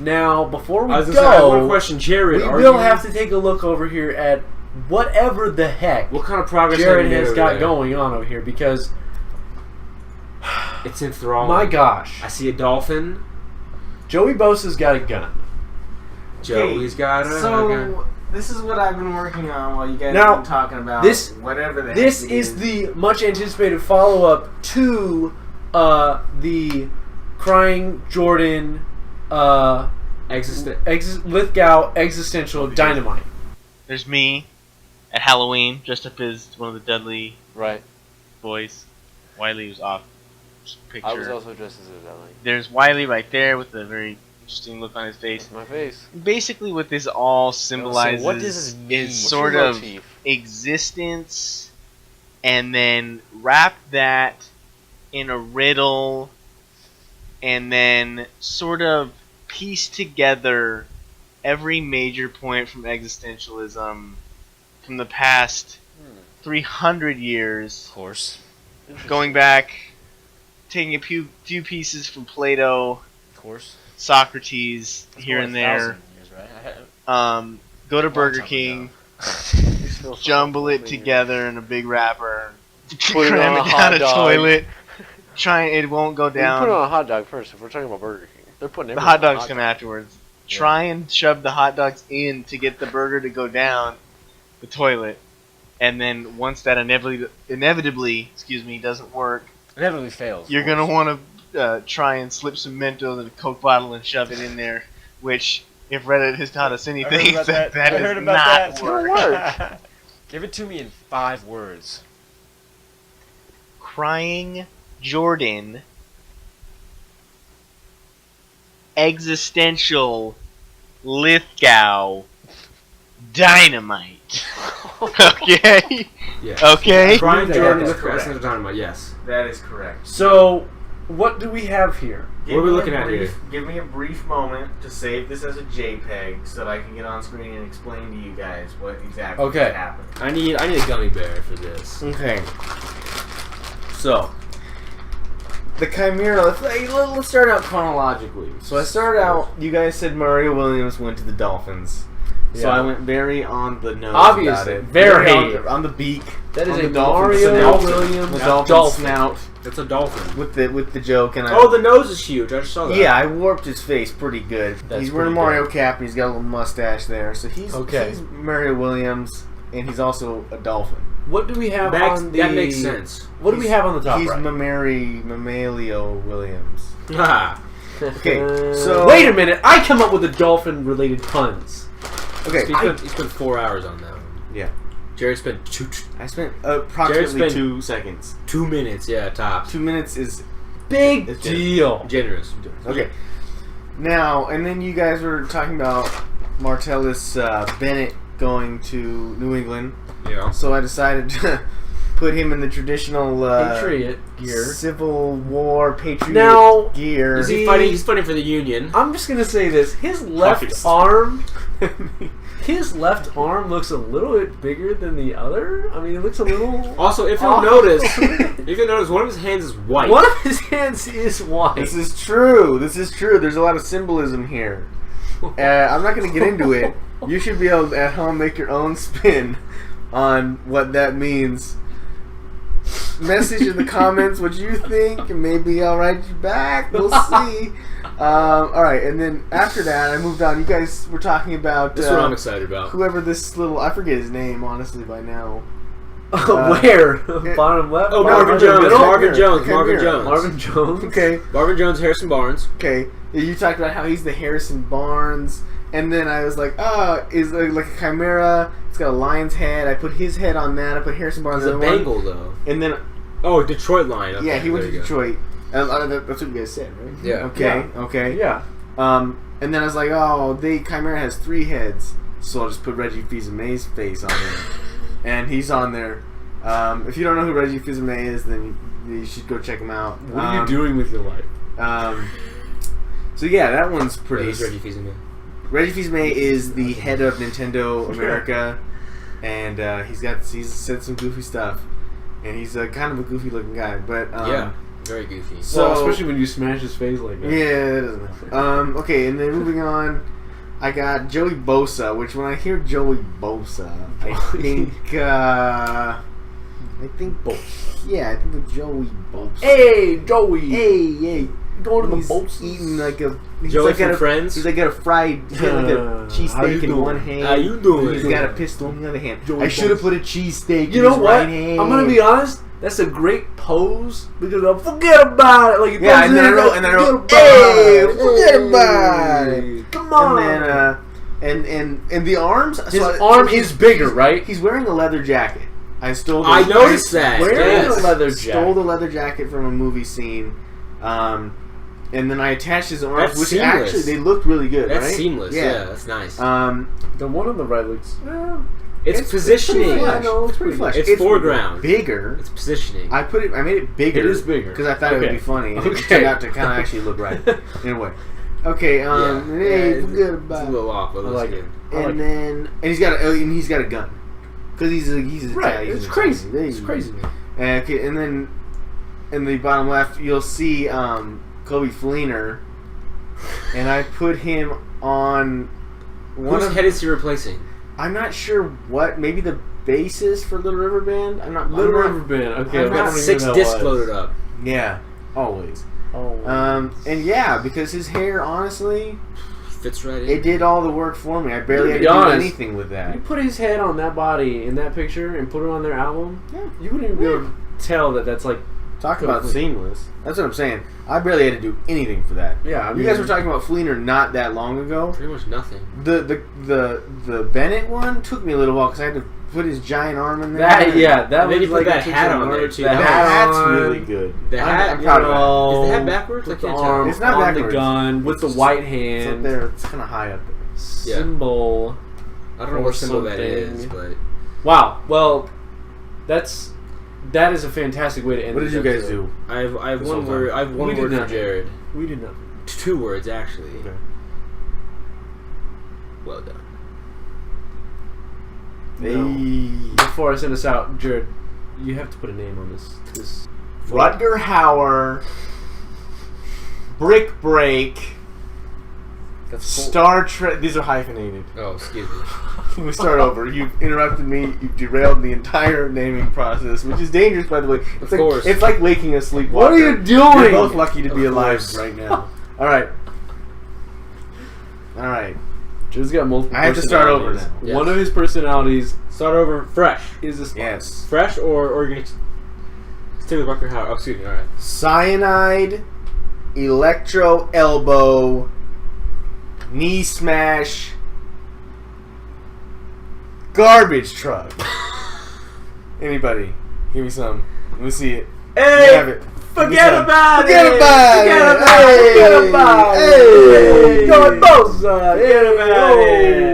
Now, before we I go, have one question, Jared. we will have to take a look over here at whatever the heck what kind of progress Jared have you made has over got there? going on over here, because It's enthralling. my gosh, I see a dolphin. Joey Bosa's got a gun. Joey's got a gun. So this is what I've been working on while you guys Now, have been talking about whatever the heck This it is the much anticipated follow-up to the Crying Jordan Lithgow Existential Dynamite. There's me at Halloween, dressed up as one of the Dudley boys. Wiley was off. Picture. I was also dressed as a Dudley. There's Wiley right there with a very interesting look on his face. That's my face. Basically, what this all symbolizes So what does this mean? is sort of existence, and then wrap that in a riddle, and then sort of piece together every major point from existentialism from the past 300 years. Of course. Going back, taking a few pieces from Plato, Of course. Socrates, That's here more and than there. 1,000 years, right? Go to Long Burger time King, ago. jumble it together in a big wrapper, Put it cram on a it down hot a dog. toilet. It won't go You put it down. on a hot dog first if we're talking about Burger King. They're putting The everything hot on a dogs come dog. afterwards. Try and shove the hot dogs in to get the burger to go down the toilet, and then once that inevitably doesn't work, Inevitably fails. you're gonna want to try and slip some Mentos in a Coke bottle and shove it in there. Which, if Reddit has taught us anything, that I does heard about not that. It's work. gonna work. Give it to me in 5 words. Crying Jordan Existential Lithgow Dynamite. Okay? Yes. Okay? Crying Jordan That's with correct. Essence of Dynamite, yes. That is correct. So, what do we have here? What are we looking at here? Give me a brief moment to save this as a JPEG so that I can get on screen and explain to you guys what exactly happened. I need a gummy bear for this. Okay. So, the Chimera, let's start out chronologically. So I started out, you guys said Mario Williams went to the Dolphins. So Yeah. I went very on the nose Obviously, about it. very. on the beak. That is on a the dolphin Mario snout. Williams The dolphin dolphin. snout It's a dolphin. with the joke. And Oh, the nose is huge. I just saw that. yeah, I warped his face pretty good. That's He's wearing a pretty Mario good. cap and he's got a little mustache there. So he's Mario Williams and he's also a dolphin. What do we have on the... That makes sense. What do we have on the top He's right? Mamalio Williams. Ah. Okay, so Wait a minute, I come up with the dolphin-related puns. Okay, He spent 4 hours on that one. yeah. Jared spent I spent approximately Jared spent 2 seconds. 2 minutes. Yeah, tops. 2 minutes is Big It's deal. Generous. okay. Now, and then you guys were talking about Martellus Bennett going to New England. Yeah. So I decided to put him in the traditional Patriot gear. Civil War Patriot Now, gear. Is he fighting? He's fighting for the Union. I'm just gonna say this: his left Obvious. arm, looks a little bit bigger than the other. I mean, it looks a little. Also, if you'll notice, one of his hands is white. One of his hands is white. This is true. There's a lot of symbolism here. I'm not going to get into it. You should be able to at home make your own spin on what that means. Message in the comments what you think, and maybe I'll write you back. We'll see. Alright, and then after that, I moved on. You guys were talking about This is what I'm excited about. whoever this little... I forget his name, honestly, by now. Where? Bottom left? Oh, No, Marvin no, Jones. middle? Marvin Jones. Okay, Marvin here. Jones. Marvin Jones. Okay, Marvin Jones. Harrison Barnes. okay. You talked about how he's the Harrison Barnes, and then I was like, is like a chimera. It's got a lion's head. I put his head on that. I put Harrison Barnes He's on a the other Bengal, though. one. And then, Oh, Detroit Lion. Okay, yeah, he went there to you go. Detroit. That's what you guys said, right? Yeah. Okay, Yeah. okay. Yeah. And then I was like, chimera has 3 heads, so I'll just put Reggie Fils-Aimé's face on there. And he's on there. If you don't know who Reggie Fils-Aimé is, then you should go check him out. What are you doing with your life? So yeah, that one's pretty. Who's Reggie Fils-Aimé? Reggie Fils-Aimé is the head of Nintendo America, and he's said some goofy stuff, and he's kind of a goofy looking guy. But Yeah. Very goofy. So- especially when you smash his face like that. Yeah, it doesn't matter. Okay, and then moving on, I got Joey Bosa, which when I hear Joey Bosa, I think Bosa. Yeah, I think of Joey Bosa. Hey, Joey. Hey, going to the he's Bosas. eating like a... Joey from Friends? He's like got a fried... He's got like a How you cheesesteak in doing? one hand. How you doing? He's got a pistol in the other hand. Joey I should have Bosa. put a cheesesteak You in know his what? right hand. I'm gonna be honest. That's a great pose because forget about it. Like he Yeah, throws and then it I in, wrote, like, and then I wrote, forget about hey, it. forget about it. Come on. And then, and the arms. His arm is bigger, right? He's wearing a leather jacket. I stole. I noticed that. Wearing Yes. a leather Stole jacket. the leather jacket from a movie scene, and then I attached his arms, That's which seamless. actually they looked really good. That's right? seamless. Yeah, that's nice. The one on the right looks. it's positioning. Pretty Yeah, flush. no, It's pretty flush. It's foreground. Bigger. It's positioning. I made it bigger. It is bigger. because I thought it would Okay. be funny. And Okay. It turned out to kind of actually look right in a way. Okay. Hey, it's, forget it's about a it. little off, but it I looks like good. it. And then he's got a gun because he's Right. Italian. It's crazy. It's crazy. Okay, and then in the bottom left you'll see Kobe Fleener, and I put him on one Whose of. head is he replacing? I'm not sure what. Maybe the bassist for Little River Band. I'm not. Little I'm not- River Band. Okay, I'm I I've got not- 6 discs loaded up. Yeah, always. Oh. And yeah, because his hair, honestly, Fits right in. it did all the work for me. I barely To had be to do honest, anything with that. You put his head on that body in that picture and put it on their album. Yeah. You wouldn't even be able to tell that that's like. Talk about Completely. seamless. That's what I'm saying. I barely had to do anything for that. Yeah, I You mean, guys were talking about Fleener not that long ago. Pretty much nothing. The Bennett one took me a little while because I had to put his giant arm in there. That yeah, that And then was you put like that it hat took on some there, work. too. That The hat hat's on, really good. The hat, I'm proud of that. Is the hat backwards? With I the can't arm tell. It's not on backwards. the gun with the white hand. It's up there. It's kind of high up there. Symbol. I don't know or what symbol that something. is, but Wow. Well, that is a fantastic way to end. What did this you guys episode. do? I have This one whole word. time. I have one We did word for nothing. Jared. We did nothing. 2 words actually. Okay. Well done. Hey. Before I send us out, Jared, you have to put a name on this. Rutger Hauer. Brick Break. That's Star Trek. These are hyphenated. Oh, excuse me. Let me start over. You've interrupted me. You've derailed the entire naming process, which is dangerous, by the way. It's Of like, course. It's like waking a sleepwalker. What are you doing? You're both lucky to be Of alive course. right now. All right. All right. Jared's got multiple. I have to start over personalities. now. Yes. One of his personalities Start over fresh. is a spy. Yes. Fresh or you're gonna stick with Rucker Howard. Oh, excuse me. All right. Cyanide, electro elbow, knee smash, garbage truck. Anybody? Give me some. Let me see it. Hey, Have it. forget about Forget it. about Forget it. about it. Forget Hey. about it. Hey. Joey Bosa. Forget about it.